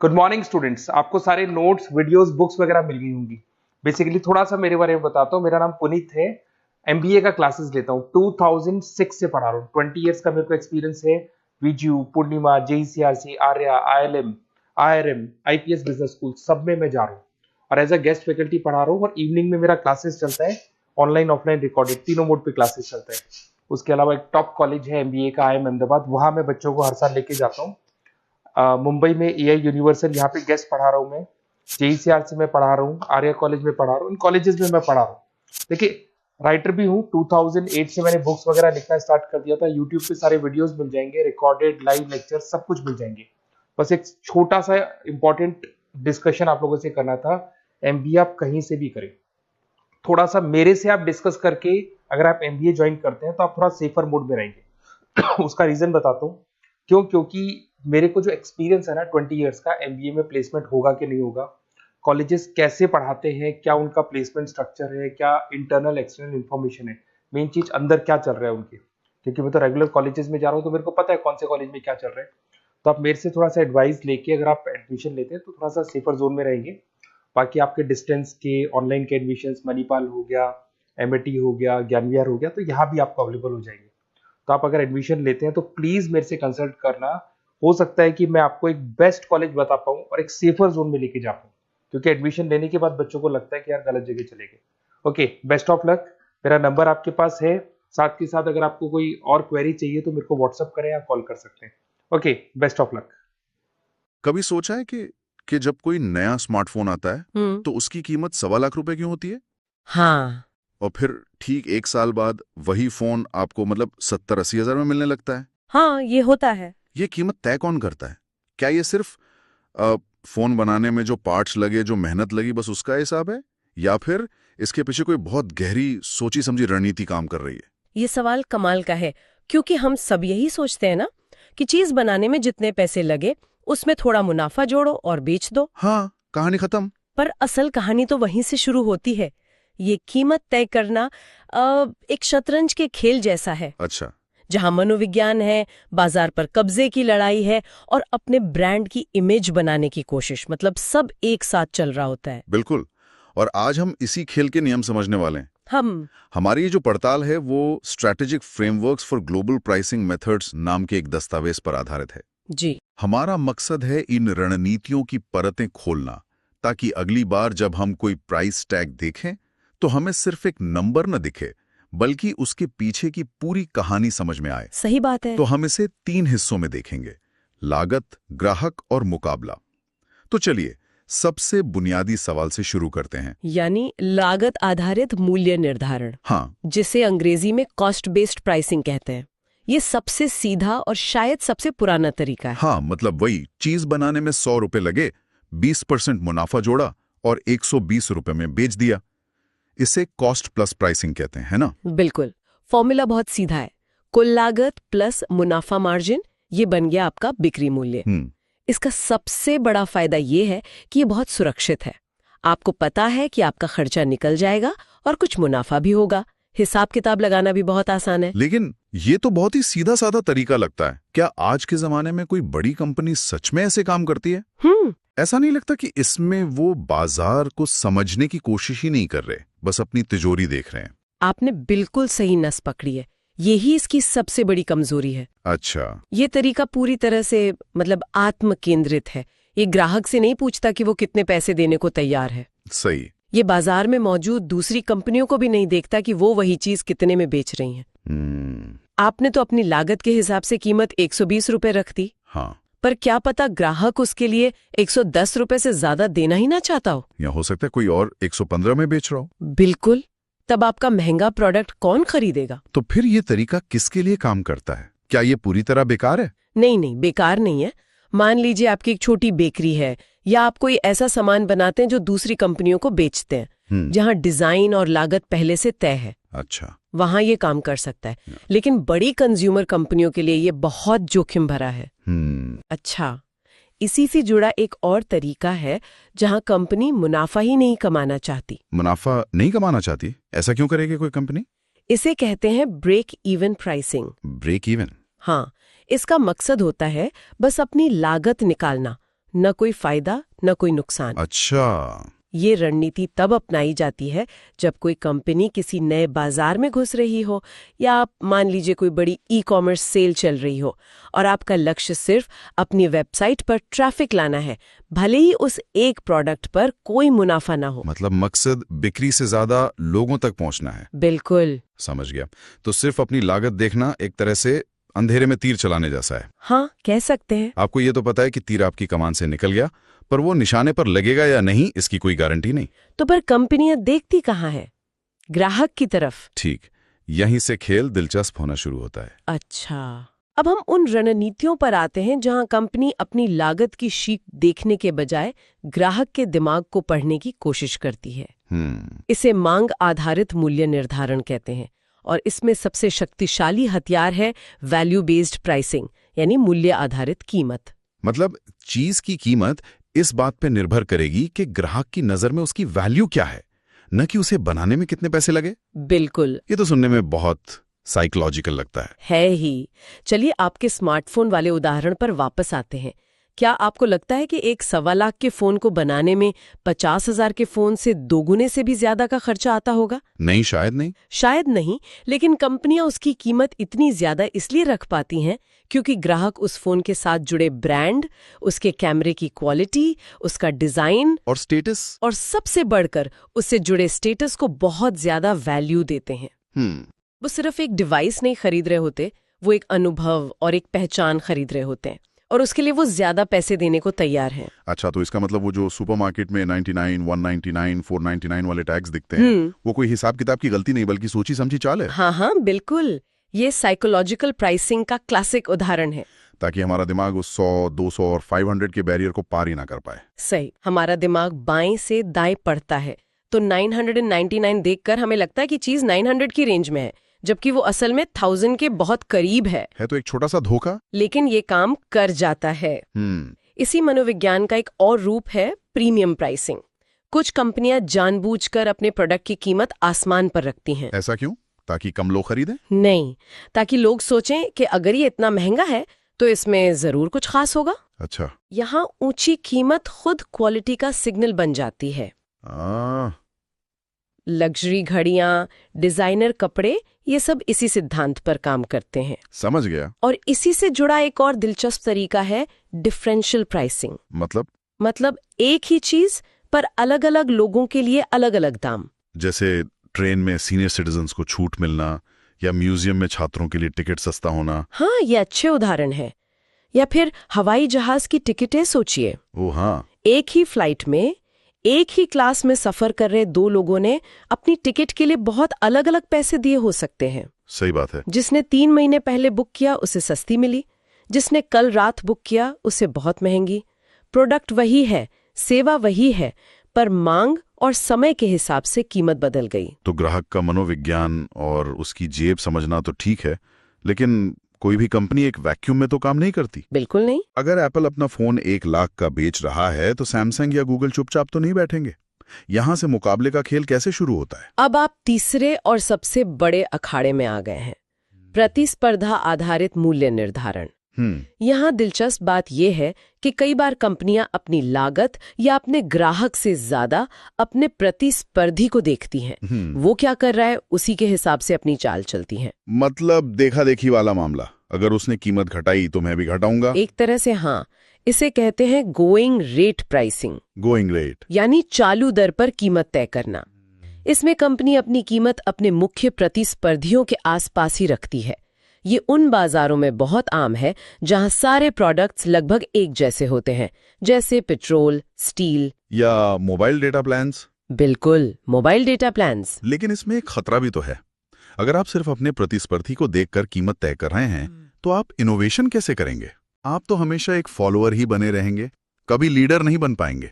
Good morning students. आपको सारे notes, videos, books वगैरह मिल गई होंगी। बेसिकली थोड़ा सा मेरे बारे में बताता हूँ। मेरा नाम पुनीत है। एमबीए का क्लासेस लेता हूँ। 2006 से पढ़ा रहा हूँ। 20 इयर्स का मेरे को एक्सपीरियंस है। वीजू, Poornima, JECRC, Arya, ILM, IRM, IPS business school, सब में मैं जा रहा हूँ और एज अ गेस्ट फैकल्टी पढ़ा रहा हूँ। और इवनिंग में मेरा क्लासेस चलता है, ऑनलाइन ऑफलाइन रिकॉर्डेड, तीनों मोड पे क्लासेस चलता है। उसके अलावा एक टॉप कॉलेज है एमबीए का, आईएम अहमदाबाद, वहां मैं बच्चों को हर साल लेके जाता हूँ। मुंबई में एआई यूनिवर्सल, यहाँ पे गेस्ट पढ़ा रहा हूँ मैं। जेईसीआरसी में पढ़ा रहा हूँ, आर्या कॉलेज में पढ़ा रहा हूँ। इन कॉलेजेस में मैं पढ़ा रहा हूँ। देखिए, राइटर भी हूँ। 2008 से मैंने बुक्स वगैरह लिखना स्टार्ट कर दिया था। यूट्यूब पे सारे वीडियोस मिल जाएंगे, रिकॉर्डेड लाइव लेक्चर सब कुछ मिल जाएंगे। बस एक छोटा सा इंपॉर्टेंट डिस्कशन आप लोगों से करना था। एमबीए आप कहीं से भी करें, थोड़ा सा मेरे से आप डिस्कस करके अगर आप एमबीए ज्वाइन करते हैं तो आप थोड़ा सेफर मोड में रहेंगे। उसका रीजन बताता हूँ क्यों। क्योंकि मेरे को जो एक्सपीरियंस है ना 20 इयर्स का, एमबीए में प्लेसमेंट होगा कि नहीं होगा, कॉलेजेस कैसे पढ़ाते हैं, क्या उनका प्लेसमेंट स्ट्रक्चर है, क्या इंटरनल एक्सटर्नल इन्फॉर्मेशन है, मेन चीज अंदर क्या चल रहा है उनके। क्योंकि मैं तो रेगुलर कॉलेजेस में जा रहा हूँ तो मेरे को पता है कौन से कॉलेज में क्या चल रहा है। तो आप मेरे से थोड़ा सा एडवाइस लेके अगर आप एडमिशन लेते हैं तो थोड़ा सा सेफर जोन में रहेंगे। बाकी आपके डिस्टेंस के ऑनलाइन के एडमिशन, मणिपाल हो गया, एमएटी हो गया, ज्ञान विहार हो गया, तो यहाँ भी आपको अवेलेबल हो जाएंगे। तो आप अगर एडमिशन लेते हैं तो प्लीज मेरे से कंसल्ट करना। हो सकता है कि मैं आपको एक बेस्ट कॉलेज बता पाऊं और एक सेफर जोन में लेके जा पाऊं। क्योंकि एडमिशन लेने के बाद बच्चों को लगता है कि यार गलत जगह चले गए। Okay, best of luck. मेरा नंबर आपके पास है। साथ के साथ अगर आपको कोई और क्वेरी चाहिए तो मेरे को व्हाट्सअप करें या कॉल कर सकते हैं। Okay, best of luck. कभी सोचा है कि जब कोई नया स्मार्टफोन आता है तो उसकी कीमत 1.25 लाख क्यों होती है? हाँ। और फिर ठीक 1 साल बाद वही फोन आपको मतलब 70-80 हजार में मिलने लगता है। हाँ, ये होता है। ये कीमत तय कौन करता है? क्या ये सिर्फ फोन बनाने में जो पार्ट्स लगे, जो मेहनत लगी, बस उसका हिसाब है, या फिर इसके पीछे कोई बहुत गहरी सोची समझी रणनीति काम कर रही है? ये सवाल कमाल का है, क्योंकि हम सब यही सोचते हैं ना कि चीज बनाने में जितने पैसे लगे उसमें थोड़ा मुनाफा जोड़ो और बेच दो। हाँ, कहानी खत्म। पर असल कहानी तो वहीं से शुरू होती है। ये कीमत तय करना एक शतरंज के खेल जैसा है। अच्छा। जहां मनोविज्ञान है, बाजार पर कब्जे की लड़ाई है और अपने ब्रांड की इमेज बनाने की कोशिश, मतलब सब एक साथ चल रहा होता है। बिल्कुल। और आज हम इसी खेल के नियम समझने वाले हैं। हमारी ये जो पड़ताल है वो strategic frameworks for global pricing methods नाम के एक दस्तावेज पर आधारित है। जी। हमारा मकसद है इन रणनीतियों की परतें खोलना, ताकि अगली बार जब हम कोई प्राइस टैग देखें तो हमें सिर्फ एक नंबर न दिखे, बल्कि उसके पीछे की पूरी कहानी समझ में आए। सही बात है। तो हम इसे 3 हिस्सों में देखेंगे: लागत, ग्राहक और मुकाबला। तो चलिए सबसे बुनियादी सवाल से शुरू करते हैं, यानी लागत आधारित मूल्य निर्धारण। हाँ, जिसे अंग्रेजी में कॉस्ट बेस्ड प्राइसिंग कहते हैं। ये सबसे सीधा और शायद सबसे पुराना तरीका है। हाँ, मतलब वही चीज बनाने में 100 रुपए लगे, 20% मुनाफा जोड़ा और 120 रुपए में बेच दिया। इसे कॉस्ट प्लस प्राइसिंग कहते हैं, है ना? बिल्कुल। फॉर्मूला बहुत सीधा है। कुल लागत प्लस मुनाफा मार्जिन, ये बन गया आपका बिक्री मूल्य। इसका सबसे बड़ा फायदा ये है कि ये बहुत सुरक्षित है। आपको पता है कि आपका खर्चा निकल जाएगा और कुछ मुनाफा भी होगा। हिसाब किताब लगाना भी बहुत आसान है। लेकिन ये तो बहुत ही सीधा साधा तरीका लगता है। क्या आज के जमाने में कोई बड़ी कंपनी सच में ऐसे काम करती है? ऐसा नहीं लगता कि इसमें वो बाजार को समझने की कोशिश ही नहीं कर रहे, बस अपनी तिजोरी देख रहे हैं? आपने बिल्कुल सही नस पकड़ी है। यही इसकी सबसे बड़ी कमजोरी है। अच्छा। ये तरीका पूरी तरह से मतलब आत्म केंद्रित है। ये ग्राहक से नहीं पूछता कि वो कितने पैसे देने को तैयार है। सही। ये बाजार में मौजूद दूसरी कंपनियों को भी नहीं देखता कि वो वही चीज कितने में बेच रही हैं। आपने तो अपनी लागत के हिसाब से कीमत 120 रुपए रख दी। हाँ। पर क्या पता ग्राहक उसके लिए 110 रुपए से ज्यादा देना ही ना चाहता हो। या हो सकता है कोई और 115 में बेच रहा हो। बिल्कुल। तब आपका महंगा प्रोडक्ट कौन खरीदेगा? तो फिर ये तरीका किसके लिए काम करता है? क्या ये पूरी तरह बेकार है? नहीं, बेकार नहीं है। मान लीजिए आपकी एक छोटी बेकरी है, या आप कोई ऐसा सामान बनाते हैं जो दूसरी कंपनियों को बेचते हैं, जहां डिजाइन और लागत पहले से तय है। अच्छा। वहां ये काम कर सकता है। लेकिन बड़ी कंज्यूमर कंपनियों के लिए ये बहुत जोखिम भरा है। अच्छा, इसी से जुड़ा एक और तरीका है जहां कंपनी मुनाफा ही नहीं कमाना चाहती। मुनाफा नहीं कमाना चाहती? ऐसा क्यों करेगी कोई कंपनी? इसे कहते हैं break even pricing. Break even? हाँ, इसका मकसद होता है बस अपनी लागत निकालना, न कोई फायदा न कोई नुकसान। अच्छा, ये रणनीति तब अपनाई जाती है जब कोई कंपनी किसी नए बाजार में घुस रही हो, या आप मान लीजिए कोई बड़ी ई-कॉमर्स सेल चल रही हो और आपका लक्ष्य सिर्फ अपनी वेबसाइट पर ट्रैफिक लाना है, भले ही उस एक प्रोडक्ट पर कोई मुनाफा ना हो। मतलब मकसद बिक्री से ज्यादा लोगों तक पहुंचना है। बिल्कुल। समझ गया। तो सिर्फ अपनी लागत देखना एक तरह से अंधेरे में तीर चलाने जैसा है। हाँ, कह सकते हैं। आपको ये तो पता है कि तीर आपकी कमान से निकल गया, पर वो निशाने पर लगेगा या नहीं इसकी कोई गारंटी नहीं। तो पर कंपनियां देखती कहाँ है? ग्राहक की तरफ। ठीक, यहीं से खेल दिलचस्प होना शुरू होता है। अच्छा, अब हम उन रणनीतियों पर आते हैं जहां कंपनी अपनी लागत की शीट देखने के बजाय ग्राहक के दिमाग को पढ़ने की कोशिश करती है। इसे मांग आधारित मूल्य निर्धारण कहते हैं, और इसमें सबसे शक्तिशाली हथियार है वैल्यू बेस्ड प्राइसिंग, यानी मूल्य आधारित कीमत। मतलब चीज की कीमत इस बात पे निर्भर करेगी कि ग्राहक की नजर में उसकी वैल्यू क्या है, न कि उसे बनाने में कितने पैसे लगे। बिल्कुल। ये तो सुनने में बहुत साइकोलॉजिकल लगता है ही। चलिए आपके स्मार्टफोन वाले उदाहरण पर वापस आते हैं। क्या आपको लगता है कि एक 1.25 लाख के फोन को बनाने में 50,000 के फोन से 2 गुने से भी ज्यादा का खर्चा आता होगा? नहीं, शायद नहीं। शायद नहीं, लेकिन कंपनियां उसकी कीमत इतनी ज्यादा इसलिए रख पाती हैं क्योंकि ग्राहक उस फोन के साथ जुड़े ब्रांड, उसके कैमरे की क्वालिटी, उसका डिजाइन और स्टेटस, और सबसे बढ़कर उससे जुड़े स्टेटस को बहुत ज्यादा वैल्यू देते हैं। वो सिर्फ एक डिवाइस नहीं खरीद रहे होते, वो एक अनुभव और एक पहचान खरीद रहे होते हैं, और उसके लिए वो ज्यादा पैसे देने को तैयार हैं। अच्छा, तो इसका मतलब वो जो सुपरमार्केट में 99, 199, 499 वाले टैग्स दिखते हैं, वो कोई हिसाब किताब की गलती नहीं बल्कि सोची समझी चाल है। हाँ हाँ, बिल्कुल। ये साइकोलॉजिकल प्राइसिंग का क्लासिक उदाहरण है, ताकि हमारा दिमाग उस 100, 200 और 500 के बैरियर को पार ही ना कर पाए। सही, हमारा दिमाग बाएं से दाएं पढ़ता है, तो 999 देखकर हमें लगता है कि चीज 900 की रेंज में है, जबकि वो असल में 1000 के बहुत करीब है तो एक छोटा सा धोखा, लेकिन ये काम कर जाता है। इसी मनोविज्ञान का एक और रूप है प्रीमियम प्राइसिंग। कुछ कंपनियां जानबूझकर अपने प्रोडक्ट की कीमत आसमान पर रखती हैं। ऐसा क्यों? ताकि कम लोग खरीदें? नहीं, ताकि लोग सोचें कि अगर ये इतना महंगा है तो इसमें जरूर कुछ खास होगा। अच्छा, यहाँ ऊंची कीमत खुद क्वालिटी का सिग्नल बन जाती है। लग्जरी घड़ियां, डिजाइनर कपड़े, ये सब इसी सिद्धांत पर काम करते हैं। समझ गया। और इसी से जुड़ा एक और दिलचस्प तरीका है डिफरेंशियल प्राइसिंग। मतलब एक ही चीज पर अलग अलग लोगों के लिए अलग अलग दाम। जैसे ट्रेन में सीनियर सिटीजन्स को छूट मिलना, या म्यूजियम में छात्रों के लिए टिकट सस्ता होना। हाँ, ये अच्छे उदाहरण है। या फिर हवाई जहाज की टिकटें सोचिए। ओह हाँ। एक ही फ्लाइट में एक ही क्लास में सफर कर रहे 2 लोगों ने अपनी टिकट के लिए बहुत अलग अलग पैसे दिए हो सकते हैं। सही बात है। जिसने 3 महीने पहले बुक किया उसे सस्ती मिली, जिसने कल रात बुक किया उसे बहुत महंगी। प्रोडक्ट वही है, सेवा वही है, पर मांग और समय के हिसाब से कीमत बदल गई। तो ग्राहक का मनोविज्ञान और उसकी जेब समझना तो ठीक है, लेकिन कोई भी कंपनी एक वैक्यूम में तो काम नहीं करती। बिल्कुल नहीं। अगर एप्पल अपना फोन 1 लाख का बेच रहा है तो सैमसंग या गूगल चुपचाप तो नहीं बैठेंगे। यहाँ से मुकाबले का खेल कैसे शुरू होता है? अब आप तीसरे और सबसे बड़े अखाड़े में आ गए हैं, प्रतिस्पर्धा आधारित मूल्य निर्धारण। यहाँ दिलचस्प बात यह है कि कई बार कंपनियां अपनी लागत या अपने ग्राहक से ज्यादा अपने प्रतिस्पर्धी को देखती हैं। वो क्या कर रहा है उसी के हिसाब से अपनी चाल चलती हैं। मतलब देखा देखी वाला मामला, अगर उसने कीमत घटाई तो मैं भी घटाऊंगा। एक तरह से हाँ, इसे कहते हैं going rate pricing. Going rate यानी चालू दर पर कीमत तय करना। इसमें कंपनी अपनी कीमत अपने मुख्य प्रतिस्पर्धियों के आसपास ही रखती है। ये उन बाजारों में बहुत आम है जहां सारे प्रोडक्ट्स लगभग एक जैसे होते हैं, जैसे पेट्रोल, स्टील या मोबाइल डेटा प्लान्स। बिल्कुल, मोबाइल डेटा प्लान्स। लेकिन इसमें एक खतरा भी तो है। अगर आप सिर्फ अपने प्रतिस्पर्धी को देखकर कीमत तय कर रहे हैं तो आप इनोवेशन कैसे करेंगे? आप तो हमेशा एक फॉलोअर ही बने रहेंगे, कभी लीडर नहीं बन पाएंगे।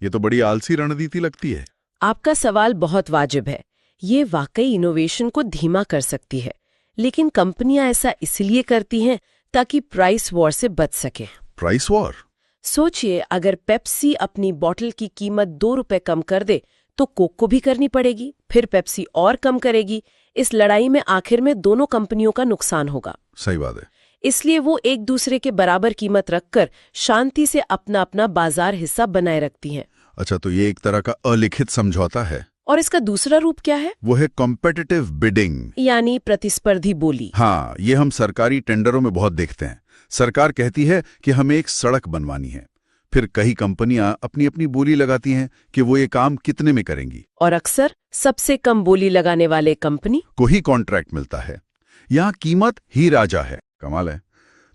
ये तो बड़ी आलसी रणनीति लगती है। आपका सवाल बहुत वाजिब है। ये वाकई इनोवेशन को धीमा कर सकती है, लेकिन कंपनियां ऐसा इसलिए करती हैं ताकि प्राइस वॉर से बच सके। Price war? सोचिए, अगर पेप्सी अपनी बोतल की कीमत 2 रुपए कम कर दे तो कोक को भी करनी पड़ेगी, फिर पेप्सी और कम करेगी। इस लड़ाई में आखिर में दोनों कंपनियों का नुकसान होगा। सही बात है। इसलिए वो एक दूसरे के बराबर कीमत रखकर शांति से अपना अपना बाजार हिस्सा बनाए रखती हैं। अच्छा, तो ये एक तरह का अलिखित समझौता है। और इसका दूसरा रूप क्या है? वो है कॉम्पिटिटिव बिडिंग, यानी प्रतिस्पर्धी बोली। हाँ, ये हम सरकारी टेंडरों में बहुत देखते हैं। सरकार कहती है कि हमें एक सड़क बनवानी है, फिर कई कंपनियां अपनी अपनी बोली लगाती हैं कि वो ये काम कितने में करेंगी, और अक्सर सबसे कम बोली लगाने वाले कंपनी को ही कॉन्ट्रैक्ट मिलता है। यहाँ कीमत ही राजा है। कमाल है।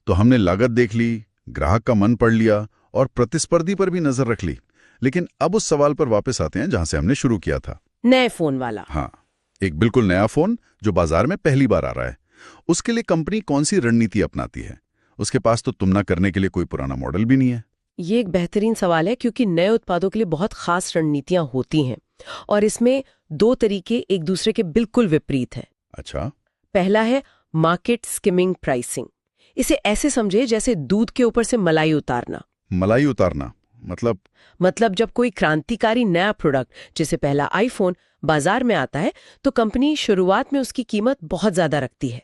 तो हमने लागत देख ली, ग्राहक का मन पढ़ लिया और प्रतिस्पर्धी पर भी नजर रख ली। लेकिन अब उस सवाल पर वापस आते हैं जहां से हमने शुरू किया था, नए फोन वाला। हाँ, एक बिल्कुल नया फोन जो बाजार में पहली बार आ रहा है। उसके लिए कंपनी कौन सी रणनीति अपनाती है? उसके पास तो तुलना करने के लिए कोई पुराना मॉडल भी नहीं है। ये एक बेहतरीन सवाल है, क्योंकि नए उत्पादों के लिए बहुत खास रणनीतियां होती हैं और इसमें दो तरीके एक दूसरे के बिल्कुल विपरीत हैं। अच्छा। पहला है मार्केट स्किमिंग प्राइसिंग। इसे ऐसे समझे जैसे दूध के ऊपर से मलाई उतारना। मलाई उतारना मतलब जब कोई क्रांतिकारी नया प्रोडक्ट, जैसे पहला आईफोन, बाजार में आता है तो कंपनी शुरुआत में उसकी कीमत बहुत ज्यादा रखती है।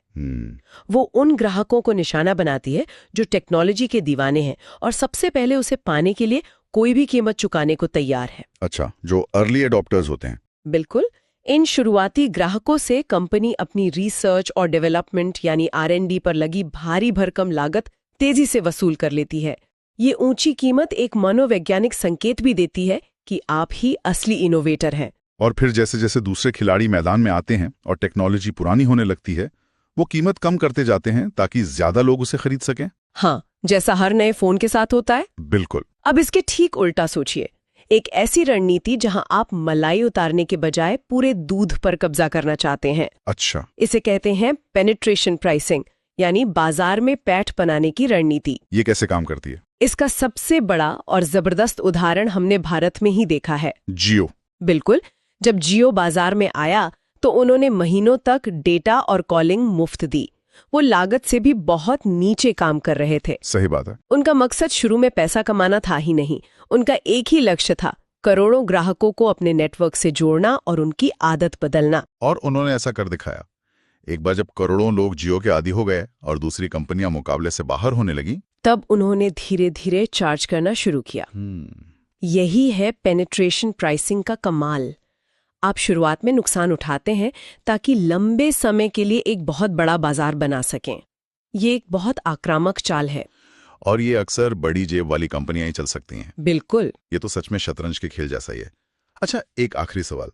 वो उन ग्राहकों को निशाना बनाती है जो टेक्नोलॉजी के दीवाने हैं और सबसे पहले उसे पाने के लिए कोई भी कीमत चुकाने को तैयार है। अच्छा, जो अर्ली एडॉप्टर्स होते हैं। बिल्कुल। इन शुरुआती ग्राहकों से कंपनी अपनी रिसर्च और डेवलपमेंट यानी R&D पर लगी भारी भरकम लागत तेजी से वसूल कर लेती है। ये ऊंची कीमत एक मनोवैज्ञानिक संकेत भी देती है कि आप ही असली इनोवेटर हैं। और फिर जैसे जैसे दूसरे खिलाड़ी मैदान में आते हैं और टेक्नोलॉजी पुरानी होने लगती है, वो कीमत कम करते जाते हैं ताकि ज्यादा लोग उसे खरीद सकें। हाँ, जैसा हर नए फोन के साथ होता है। बिल्कुल। अब इसके ठीक उल्टा सोचिए, एक ऐसी रणनीति जहां आप मलाई उतारने के बजाय पूरे दूध पर कब्जा करना चाहते हैं। अच्छा। इसे कहते हैं पेनिट्रेशन प्राइसिंग, यानी बाजार में पैठ बनाने की रणनीति। ये कैसे काम करती है? इसका सबसे बड़ा और जबरदस्त उदाहरण हमने भारत में ही देखा है, जियो। बिल्कुल। जब जियो बाजार में आया तो उन्होंने महीनों तक डेटा और कॉलिंग मुफ्त दी। वो लागत से भी बहुत नीचे काम कर रहे थे। सही बात है। उनका मकसद शुरू में पैसा कमाना था ही नहीं, उनका एक ही लक्ष्य था, करोड़ों ग्राहकों को अपने नेटवर्क से जोड़ना और उनकी आदत बदलना। और उन्होंने ऐसा कर दिखाया। एक बार जब करोड़ों लोग जियो के आदी हो गए और दूसरी कंपनियां मुकाबले से बाहर होने लगी, तब उन्होंने धीरे धीरे चार्ज करना शुरू किया। यही है पेनिट्रेशन प्राइसिंग का कमाल। आप शुरुआत में नुकसान उठाते हैं ताकि लंबे समय के लिए एक बहुत बड़ा बाजार बना सकें। ये एक बहुत आक्रामक चाल है और ये अक्सर बड़ी जेब वाली कंपनियां ही चल सकती हैं। बिल्कुल। ये तो सच में शतरंज के खेल जैसा ही है। अच्छा, एक आखिरी सवाल।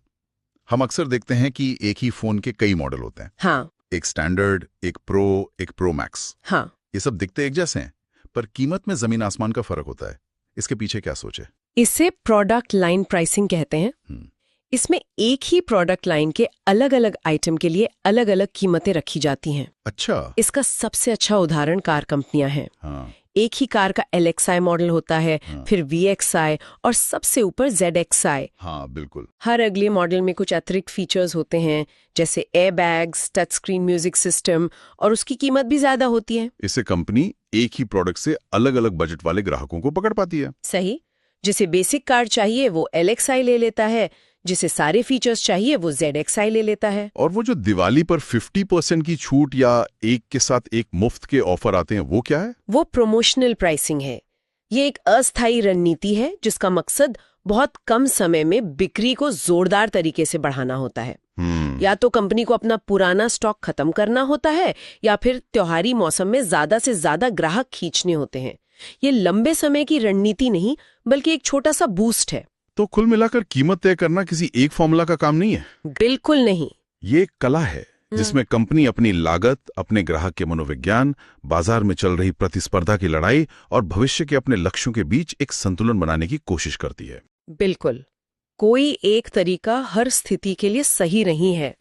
हम अक्सर देखते हैं कि एक ही फोन के कई मॉडल होते हैं। हाँ। एक स्टैंडर्ड, एक प्रो, एक प्रो मैक्स। हाँ। ये सब दिखते एक जैसे हैं, पर कीमत में जमीन आसमान का फर्क होता है। इसके पीछे क्या सोच है? इसे प्रोडक्ट लाइन प्राइसिंग कहते हैं। इसमें एक ही प्रोडक्ट लाइन के अलग अलग आइटम के लिए अलग अलग कीमतें रखी जाती हैं। अच्छा। इसका सबसे अच्छा उदाहरण कार कंपनियां हैं। हाँ। एक ही कार का LXi मॉडल होता है, हाँ। फिर VXi और सबसे ऊपर ZXi। हाँ, बिल्कुल। हर अगले मॉडल में कुछ अतिरिक्त फीचर्स होते हैं, जैसे airbags, touch screen music system, और उसकी कीमत भी ज्यादा होती है। इससे कंपनी एक ही प्रोडक्ट से अलग अलग बजट वाले ग्राहकों को पकड़ पाती है। सही। जिसे बेसिक कार चाहिए वो LXi ले लेता है, जिसे सारे फीचर्स चाहिए वो ZXi ले लेता है। और वो जो दिवाली पर 50% की छूट या एक के साथ एक मुफ्त के ऑफर आते हैं, वो क्या है? वो प्रमोशनल प्राइसिंग है। ये एक अस्थायी रणनीति है जिसका मकसद बहुत कम समय में बिक्री को जोरदार तरीके से बढ़ाना होता है। या तो कंपनी को अपना पुराना स्टॉक खत्म करना होता है या फिर त्योहारी मौसम में ज्यादा से ज्यादा ग्राहक खींचने होते हैं। ये लंबे समय की रणनीति नहीं, बल्कि एक छोटा सा बूस्ट है। तो कुल मिलाकर कीमत तय करना किसी एक फॉर्मूला का काम नहीं है? बिल्कुल नहीं। ये एक कला है जिसमें कंपनी अपनी लागत, अपने ग्राहक के मनोविज्ञान, बाजार में चल रही प्रतिस्पर्धा की लड़ाई और भविष्य के अपने लक्ष्यों के बीच एक संतुलन बनाने की कोशिश करती है। बिल्कुल। कोई एक तरीका हर स्थिति के लिए सही नहीं है।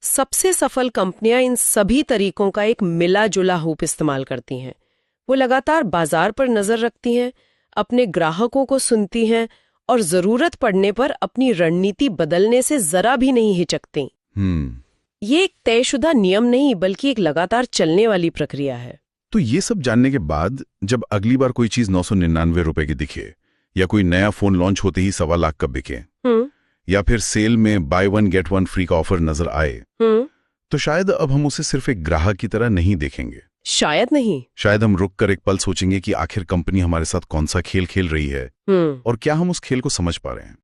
सबसे सफल कंपनियां इन सभी तरीकों का एक मिला जुला रूप इस्तेमाल करती हैं। वो लगातार बाजार पर नजर रखती हैं, अपने ग्राहकों को सुनती हैं और जरूरत पड़ने पर अपनी रणनीति बदलने से जरा भी नहीं हिचकती। ये एक तयशुदा नियम नहीं, बल्कि एक लगातार चलने वाली प्रक्रिया है। तो ये सब जानने के बाद जब अगली बार कोई चीज 999 रुपए की दिखे, या कोई नया फोन लॉन्च होते ही 1.25 लाख का बिके, या फिर सेल में by one get one free का ऑफर नजर आए, तो शायद अब हम उसे सिर्फ एक ग्राहक की तरह नहीं देखेंगे। शायद नहीं। शायद हम रुक कर एक पल सोचेंगे कि आखिर कंपनी हमारे साथ कौन सा खेल खेल रही है और क्या हम उस खेल को समझ पा रहे हैं।